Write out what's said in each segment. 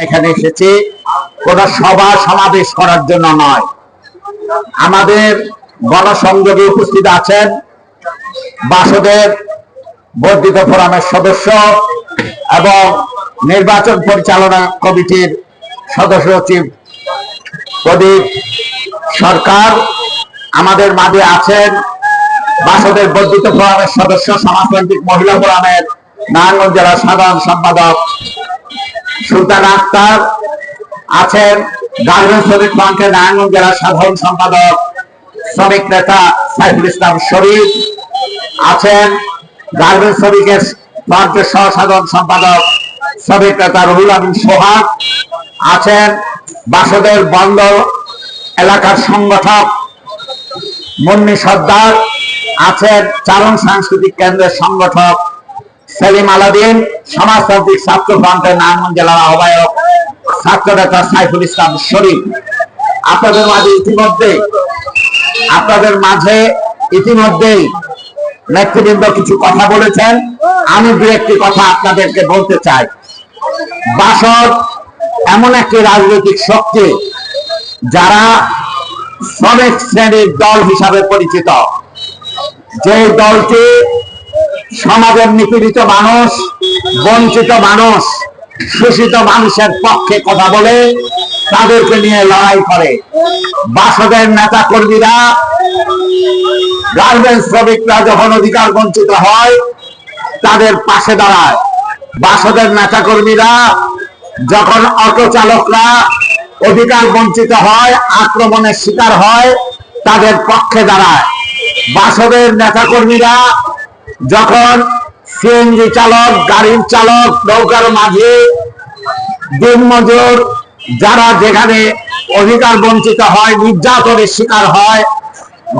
এখানে এসেছি কোন সভা সমাবেশ করার জন্য নয়। আমাদের গণসংযোগে উপস্থিত আছেন বাসুদেব বর্ধিত ফোরামের সদস্য এবং নির্বাচন পরিচালনা কমিটির সদস্য সচিব প্রদীপ সরকার। আমাদের মাঝে আছেন বাসুদেব বর্ধিত ফোরামের সদস্য সমাজতান্ত্রিক মহিলা ফোরামের নারায়ণগঞ্জ জেলার সাধারণ সম্পাদক সুলতানা আক্তার, আছেন গার্মেন্টস শ্রমিক ফ্রন্টের নারায়ণগঞ্জ জেলার সাধারণ সম্পাদক শ্রমিক নেতা সাইফুল ইসলাম শরীফ, আছেন গার্মেন্টস শ্রমিকের ফ্রন্টের সহ সাধারণ সম্পাদক শ্রমিক নেতা রুহুল আমিন সোহাগ, আছেন বাসুদেব বন্দর এলাকার সংগঠক মুন্নি সর্দার, আছেন চারণ সাংস্কৃতিক কেন্দ্রের সংগঠক সেলিম আলাদিন, সমাজতান্ত্রিক ছাত্র ফ্রন্টের নারায়ণগঞ্জ জেলার আহ্বায়ক ছাত্র নেতা সাইফুল ইসলাম শরীফ। আপনাদের মাঝে ইতিমধ্যেই নেতৃবৃন্দ কিছু কথা বলেছেন। আমি দু একটি কথা আপনাদেরকে বলতে চাই। বাসদ এমন একটি রাজনৈতিক শক্তি যারা শ্রমিক শ্রেণীর দল হিসাবে পরিচিত, যে দলটি সমাজের নিপীড়িত মানুষ, বঞ্চিত মানুষ, শোষিত মানুষের পক্ষে কথা বলে, তাদেরকে নিয়ে লড়াই করে। বাসদের নেতা কর্মীরা, গার্মেন্টস শ্রমিকরা যখন অধিকার বঞ্চিত হয় তাদের পাশে দাঁড়ায়। বাসদের নেতা কর্মীরা যখন অটো চালকরা অধিকার বঞ্চিত হয়, আক্রমণের শিকার হয়, তাদের পক্ষে দাঁড়ায়। বাসদের নেতা কর্মীরা যখন সিএনজি চালক, গাড়ির চালক, নৌকার মাঝি, দিনমজুর যারা যেখানে অধিকার বঞ্চিত হয়, নির্যাতনের শিকার হয়,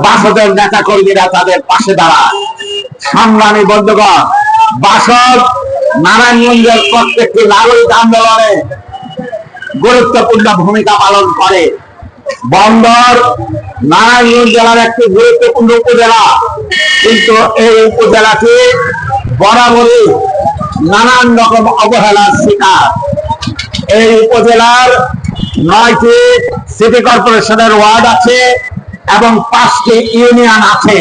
বাসদের নেতা কর্মীরা তাদের পাশে দাঁড়ায়। সংগ্রামী বন্ধুগণ, বাসদ নারায়ণগঞ্জের প্রত্যেকটি নাগরিক আন্দোলনে গুরুত্বপূর্ণ ভূমিকা পালন করে। বন্দর নারায়ণগঞ্জ জেলার একটি গুরুত্বপূর্ণ উপজেলা, কিন্তু এই উপজেলাটি বরাবরই নানান রকম অবহেলার শিকার। এই উপজেলার 9টি সিটি কর্পোরেশনের ওয়ার্ড আছে এবং 5টি ইউনিয়ন আছে।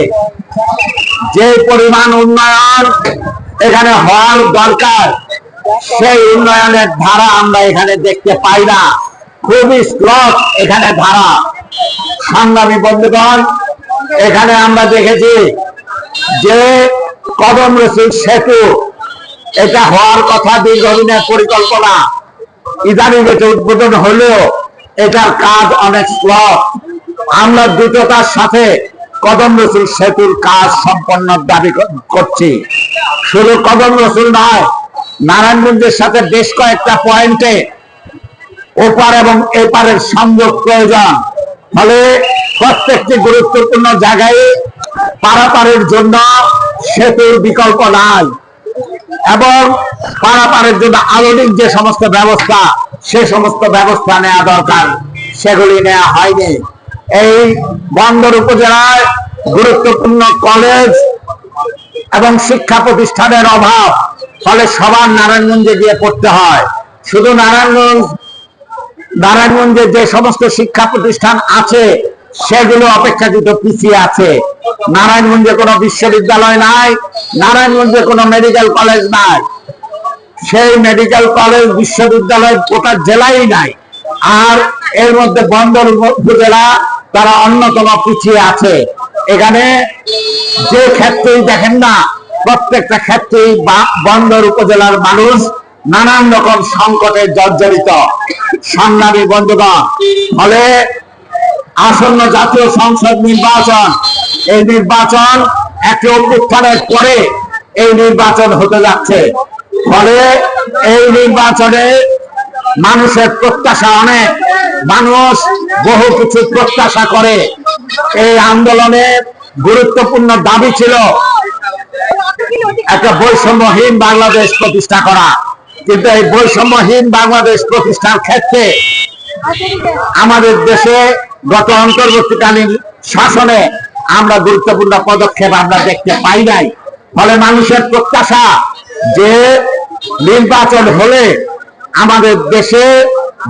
যে পরিমাণ উন্নয়ন এখানে হওয়ার দরকার, সেই উন্নয়নের ধারা আমরা এখানে দেখতে পাই না। খুবই স্লথ এখানে ধারা। সংগ্রামী বন্ধুগণ, এখানে আমরা দেখেছি যে কদম রসুল সেতু, এটা হওয়ার কথা, দীর্ঘদিনের পরিকল্পনা, ইদানিং এটা উদ্বোধন হলেও এটার কাজ অনেক স্লথ। আমরা দ্রুততার সাথে কদম রসুল সেতুর কাজ সম্পন্ন দাবি করছি। শুধু কদম রসুল নয়, নারায়ণগঞ্জের সাথে বেশ কয়েকটা পয়েন্টে ওপার এবং এপারের সংযোগ প্রয়োজন। ফলে প্রত্যেকটি গুরুত্বপূর্ণ জায়গায় পারাপারের জন্য সেতুর বিকল্প নাই এবং পারাপারের জন্য আধুনিক যে সমস্ত ব্যবস্থা, সে সমস্ত ব্যবস্থা নেওয়া দরকার, সেগুলি নেওয়া হয়নি। এই বন্দর উপজেলায় গুরুত্বপূর্ণ কলেজ এবং শিক্ষা প্রতিষ্ঠানের অভাব, ফলে সবার নারায়ণগঞ্জে গিয়ে পড়তে হয়। শুধু নারায়ণগঞ্জে যে সমস্ত শিক্ষা প্রতিষ্ঠান আছে সেগুলো অপেক্ষাকৃত পিছিয়ে আছে। নারায়ণগঞ্জে কোনো বিশ্ববিদ্যালয় নাই, নারায়ণগঞ্জে কোনো মেডিকেল কলেজ নাই, সেই মেডিকেল কলেজ বিশ্ববিদ্যালয় গোটা জেলাই নাই। আর এর মধ্যে বন্দর উপজেলা তারা অন্যতম পিছিয়ে আছে। এখানে যে ক্ষেত্রেই দেখেন না, প্রত্যেকটা ক্ষেত্রেই বন্দর উপজেলার মানুষ নানান রকম সংকটে জর্জরিত। সংগ্রামী বন্ধুগণ, ফলে আসন্ন জাতীয় সংসদ নির্বাচন, এই নির্বাচন একটি অভ্যুত্থানের পরে এই নির্বাচন হতে যাচ্ছে। ফলে এই নির্বাচনে মানুষের প্রত্যাশা অনেক, মানুষ বহু কিছু প্রত্যাশা করে। এই আন্দোলনের গুরুত্বপূর্ণ দাবি ছিল একটা বৈষম্যহীন বাংলাদেশ প্রতিষ্ঠা করা। কিন্তু এই বৈষম্যহীন বাংলাদেশ প্রতিষ্ঠার ক্ষেত্রে আমাদের দেশে গত অন্তর্বর্তীকালীন শাসনে আমরা গুরুত্বপূর্ণ পদক্ষেপ আমরা দেখতে পাই নাই। ফলে মানুষের প্রত্যাশা যে নির্বাচন হলে আমাদের দেশে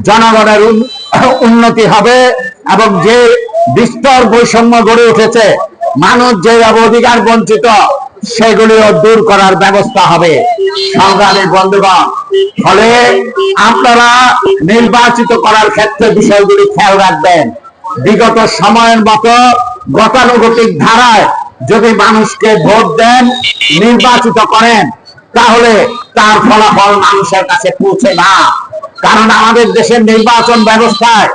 জনগণের উন্নতি হবে এবং যে বিস্তর বৈষম্য গড়ে উঠেছে, মানুষ যেভাবে অধিকার বঞ্চিত, সেগুলিও দূর করার ব্যবস্থা হবে। সংগ্রামী বন্ধুগণ, ফলে আপনারা নির্বাচিত করার ক্ষেত্রে বিষয়গুলি খেয়াল রাখবেন। বিগত সময়ের মতো গতানুগতিক ধারায় যদি মানুষকে ভোট দেন, নির্বাচিত করেন, তাহলে তার ফলাফল মানুষের কাছে পৌঁছে না। কারণ আমাদের দেশের নির্বাচন ব্যবস্থায়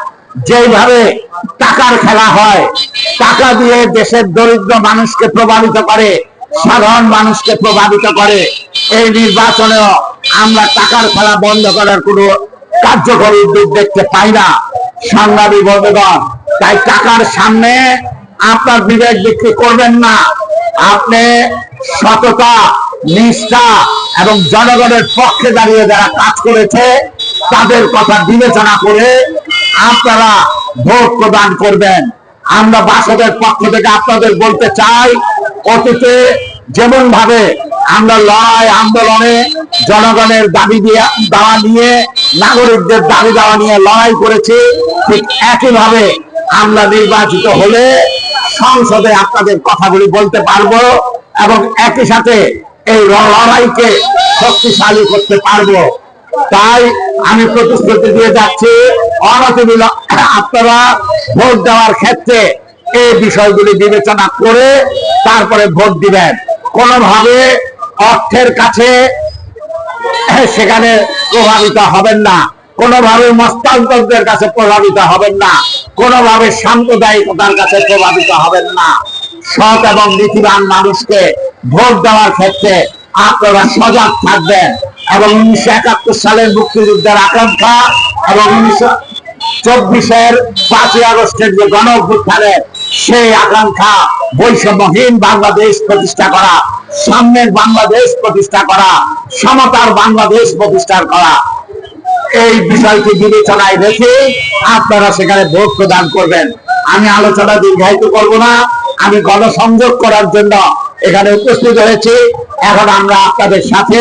যেভাবে টাকার খেলা হয়, টাকা দিয়ে দেশের দরিদ্র মানুষকে প্রভাবিত করে, সাধারণ মানুষকে প্রভাবিত করে, এই নির্বাচনেও আমরা টাকার খেলা বন্ধ করার কোনো কার্যকরী উদ্যোগ দেখতে পাই না। সংগ্রামী বন্ধুগণ, তাই টাকার সামনে আপনার বিবেক বিক্রি করবেন না। আপনি সততা, নিষ্ঠা এবং জনগণের পক্ষে দাঁড়িয়ে যারা কাজ করেছে তাদের কথা বিবেচনা করে আপনারা ভোট প্রদান করবেন। আমরা বাসদের পক্ষ থেকে আপনাদের বলতে চাই, অতীতে যেমন ভাবে আমরা লড়াই আন্দোলনে জনগণের দাবি দেওয়া নিয়ে, নাগরিকদের দাবি দেওয়া নিয়ে লড়াই করেছি, ঠিক একইভাবে আমরা নির্বাচিত হলে সংসদে আপনাদের কথাগুলি বলতে পারবো এবং একই সাথে এই লড়াইকে শক্তিশালী করতে পারবো। তাই আমি প্রতিশ্রুতি দিয়ে যাচ্ছি, আপনারা ভোট দেওয়ার ক্ষেত্রে এই বিষয়গুলি বিবেচনা করে তারপরে ভোট দিবেন। কোনোভাবে অর্থের কাছে সেখানে প্রভাবিত হবেন না, কোনোভাবে মস্তান্তরদের কাছে প্রভাবিত হবেন না, কোনোভাবে সাম্প্রদায়িকতার কাছে প্রভাবিত হবেন না। সৎ এবং নীতিবান মানুষকে ভোট দেওয়ার ক্ষেত্রে আপনারা সজাগ থাকবেন এবং 1971 সালের মুক্তিযুদ্ধের আকাঙ্ক্ষা এবং 1924-এর 5ই আগস্টের যে গণ অভ্যুত্থানের সেই আকাঙ্ক্ষা, বৈষম্যহীন বাংলাদেশ প্রতিষ্ঠা করা, সামনের বাংলাদেশ প্রতিষ্ঠা করা, সমতার বাংলাদেশ প্রতিষ্ঠা করা, এই বিষয়টি বিবেচনায় রেখে আপনারা সেখানে ভোট প্রদান করবেন। আমি আলোচনা দীর্ঘায়িত করব না, আমি গণসংযোগ করার জন্য এখানে উপস্থিত হয়েছি। এখন আমরা আপনাদের সাথে